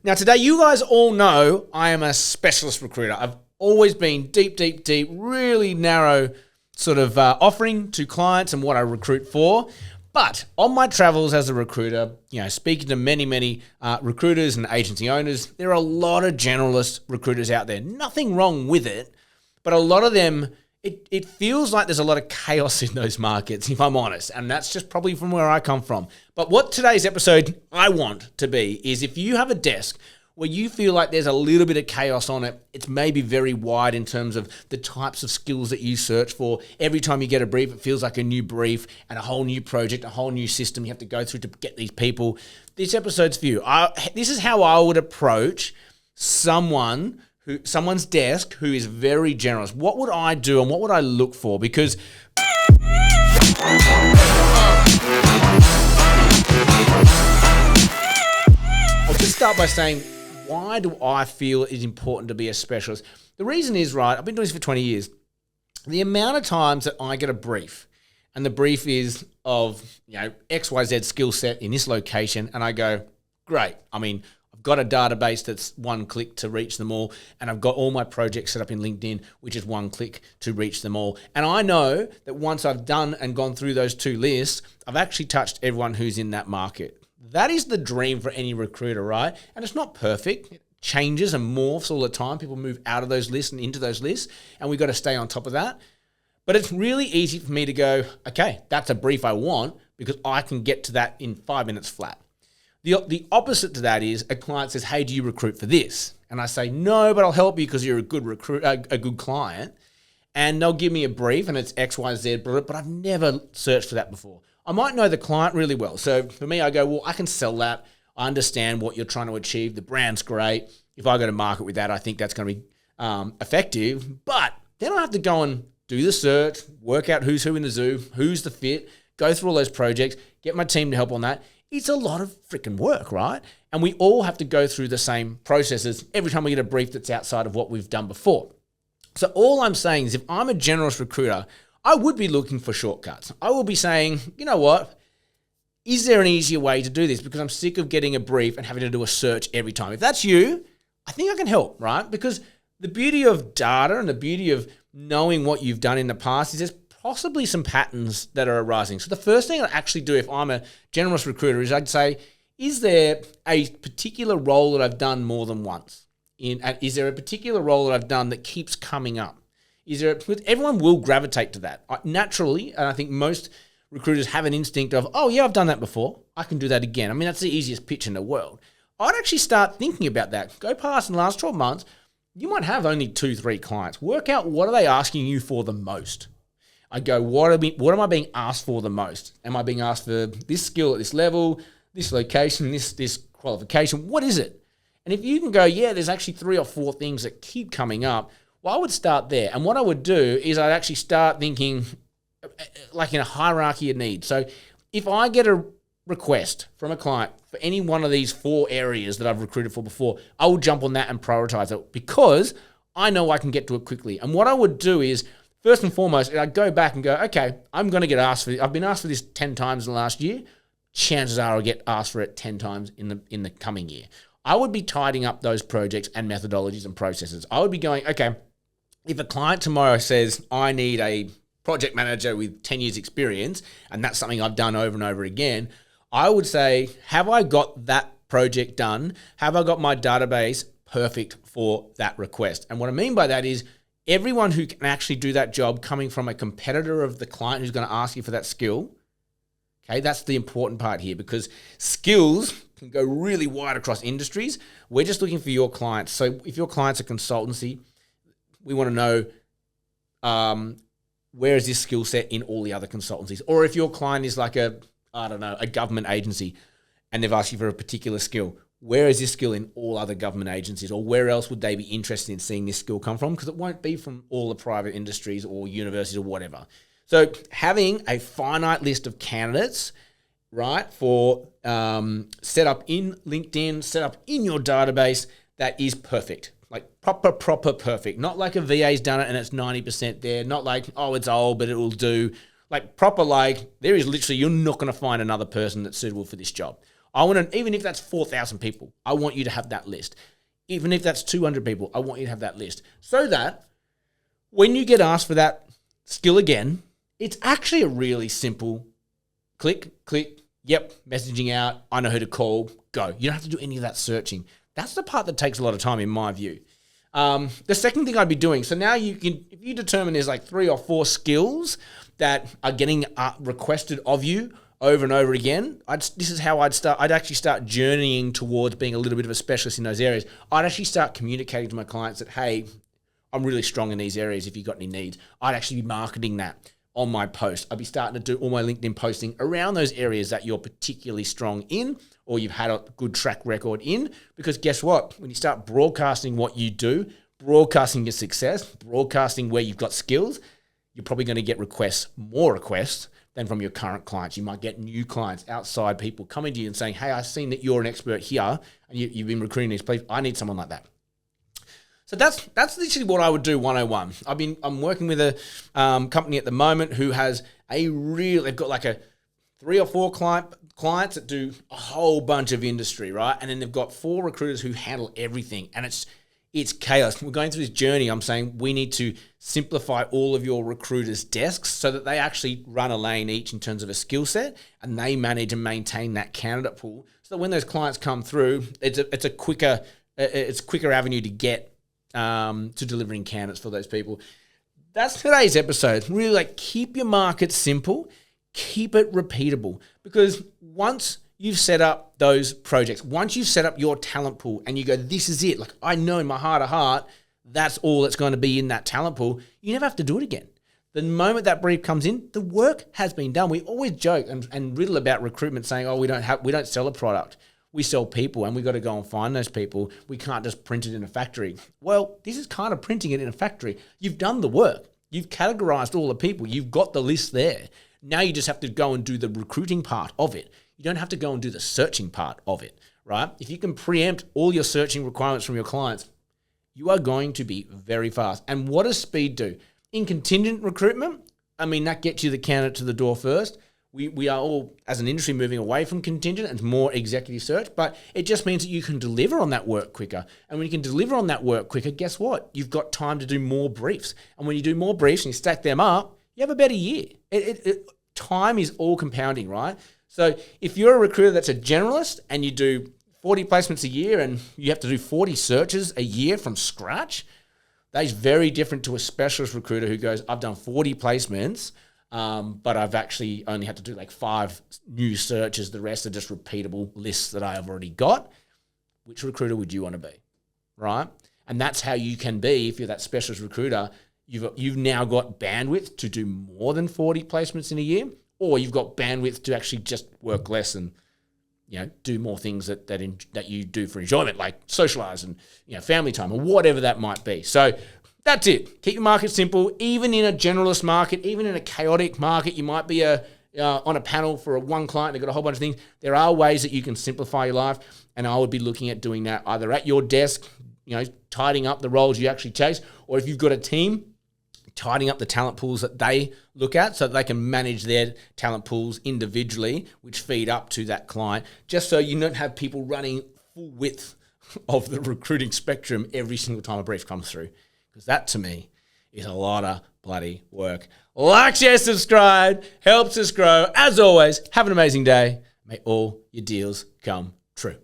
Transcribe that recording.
Now, today, you guys all know I am a specialist recruiter. I've always been deep, really narrow sort of offering to clients and what I recruit for. But on my travels as a recruiter, speaking to many recruiters and agency owners, there are a lot of generalist recruiters out there. Nothing wrong with it, but a lot of them, it feels like there's a lot of chaos in those markets, if I'm honest. And that's just probably from where I come from. But what today's episode I want to be is if you have a desk where you feel like there's a little bit of chaos on it, it's maybe very wide in terms of the types of skills that you search for. Every time you get a brief, it feels like a new brief and a whole new project, a whole new system you have to go through to get these people. This episode's for you. This is how I would approach someone's desk who is very generous. What would I do and what would I look for? Because I'll just start by saying, why do I feel it is important to be a specialist? The reason is, right, I've been doing this for 20 years. The amount of times that I get a brief, and the brief is of, XYZ skill set in this location, and I go, great. I mean, I've got a database that's one click to reach them all, and I've got all my projects set up in LinkedIn, which is one click to reach them all. And I know that once I've done and gone through those two lists, I've actually touched everyone who's in that market. That is the dream for any recruiter, right? And it's not perfect. It changes and morphs all the time. People move out of those lists and into those lists, and we've got to stay on top of that. But it's really easy for me to go, okay, that's a brief I want because I can get to that in 5 minutes flat. The opposite to that is a client says, hey, do you recruit for this? And I say, no, but I'll help you because you're a good client. And they'll give me a brief and it's X, Y, Z, but I've never searched for that before. I might know the client really well. So for me, I go, well, I can sell that. I understand what you're trying to achieve. The brand's great. If I go to market with that, I think that's going to be effective. But then I have to go and do the search, work out who's who in the zoo, who's the fit, go through all those projects, get my team to help on that. It's a lot of freaking work, right? And we all have to go through the same processes every time we get a brief that's outside of what we've done before. So all I'm saying is if I'm a generalist recruiter, I would be looking for shortcuts. I will be saying, you know what? Is there an easier way to do this? Because I'm sick of getting a brief and having to do a search every time. If that's you, I think I can help, right? Because the beauty of data and the beauty of knowing what you've done in the past is there's possibly some patterns that are arising. So the first thing I actually do if I'm a generalist recruiter is I'd say, is there a particular role that I've done more than once? Is there a particular role that I've done that keeps coming up? Everyone will gravitate to that naturally, and I think most recruiters have an instinct of, oh yeah, I've done that before. I can do that again. I mean, that's the easiest pitch in the world. I'd actually start thinking about that. Go past in the last 12 months, you might have only 2-3 clients. Work out what are they asking you for the most. I go, what am I being asked for the most? Am I being asked for this skill at this level, this location, this qualification? What is it? And if you can go, yeah, there's actually 3 or 4 things that keep coming up, well, I would start there. And what I would do is I'd actually start thinking like in a hierarchy of needs. So if I get a request from a client for any one of these 4 areas that I've recruited for before, I will jump on that and prioritize it because I know I can get to it quickly. And what I would do is, first and foremost, I'd go back and go, okay, I'm going to get asked for this. I've been asked for this 10 times in the last year. Chances are I'll get asked for it 10 times in the coming year. I would be tidying up those projects and methodologies and processes. I would be going, okay, if a client tomorrow says, I need a project manager with 10 years experience, and that's something I've done over and over again, I would say, have I got that project done? Have I got my database perfect for that request? And what I mean by that is everyone who can actually do that job coming from a competitor of the client who's going to ask you for that skill, okay, that's the important part here because skills can go really wide across industries. We're just looking for your clients. So if your client's a consultancy, we want to know where is this skill set in all the other consultancies? Or if your client is like a government agency and they've asked you for a particular skill, where is this skill in all other government agencies? Or where else would they be interested in seeing this skill come from? Because it won't be from all the private industries or universities or whatever. So having a finite list of candidates, right, for set up in LinkedIn, set up in your database, that is perfect. Like proper perfect. Not like a VA's done it and it's 90% there. Not like, oh, it's old, but it will do. Like proper, like there is literally, you're not going to find another person that's suitable for this job. I want to, even if that's 4,000 people, I want you to have that list. Even if that's 200 people, I want you to have that list. So that when you get asked for that skill again, it's actually a really simple click, yep, messaging out, I know who to call, go. You don't have to do any of that searching. That's the part that takes a lot of time in my view. The second thing I'd be doing, so now you can, if you determine there's like 3 or 4 skills that are getting requested of you over and over again, this is how I'd start. I'd actually start journeying towards being a little bit of a specialist in those areas. I'd actually start communicating to my clients that, hey, I'm really strong in these areas if you've got any needs. I'd actually be marketing that on my post. I'd be starting to do all my LinkedIn posting around those areas that you're particularly strong in or you've had a good track record in. Because guess what? When you start broadcasting what you do, broadcasting your success, broadcasting where you've got skills, you're probably going to get more requests than from your current clients. You might get new clients, outside people coming to you and saying, hey, I've seen that you're an expert here and you've been recruiting these people. I need someone like that. So that's literally what I would do 101. I'm working with a company at the moment who has they've got like a 3 or 4 clients that do a whole bunch of industry, right? And then they've got 4 recruiters who handle everything, and it's chaos. We're going through this journey. I'm saying we need to simplify all of your recruiters' desks so that they actually run a lane each in terms of a skill set, and they manage and maintain that candidate pool. So that when those clients come through, it's a quicker avenue to get to delivering candidates for those people. That's today's episode. Really, like, keep your market simple, keep it repeatable, because once you've set up those projects, once you've set up your talent pool and you go, this is it, like, I know in my heart of heart, that's all that's going to be in that talent pool, you never have to do it again. The moment that brief comes in, the work has been done. We always joke and riddle about recruitment saying, oh, we don't sell a product. We sell people, and we got to go and find those people. We can't just print it in a factory. Well, this is kind of printing it in a factory. You've done the work. You've categorized all the people. You've got the list there. Now you just have to go and do the recruiting part of it. You don't have to go and do the searching part of it, right? If you can preempt all your searching requirements from your clients, you are going to be very fast. And what does speed do? In contingent recruitment, that gets you the candidate to the door first. We are all, as an industry, moving away from contingent and more executive search, but it just means that you can deliver on that work quicker. And when you can deliver on that work quicker, guess what? You've got time to do more briefs. And when you do more briefs and you stack them up, you have a better year. Time is all compounding, right? So if you're a recruiter that's a generalist and you do 40 placements a year and you have to do 40 searches a year from scratch, that is very different to a specialist recruiter who goes, I've done 40 placements, but I've actually only had to do like 5 new searches. The rest are just repeatable lists that I have already got. Which recruiter would you want to be, right? And that's how you can be if you're that specialist recruiter. You've now got bandwidth to do more than 40 placements in a year, or you've got bandwidth to actually just work less and do more things that you do for enjoyment, like socialize and family time or whatever that might be. So that's it. Keep your market simple. Even in a generalist market, even in a chaotic market, you might be on a panel for one client. They've got a whole bunch of things. There are ways that you can simplify your life, and I would be looking at doing that either at your desk, tidying up the roles you actually chase, or if you've got a team, tidying up the talent pools that they look at so that they can manage their talent pools individually, which feed up to that client, just so you don't have people running full width of the recruiting spectrum every single time a brief comes through. Because that, to me, is a lot of bloody work. Like, share, subscribe, helps us grow. As always, have an amazing day. May all your deals come true.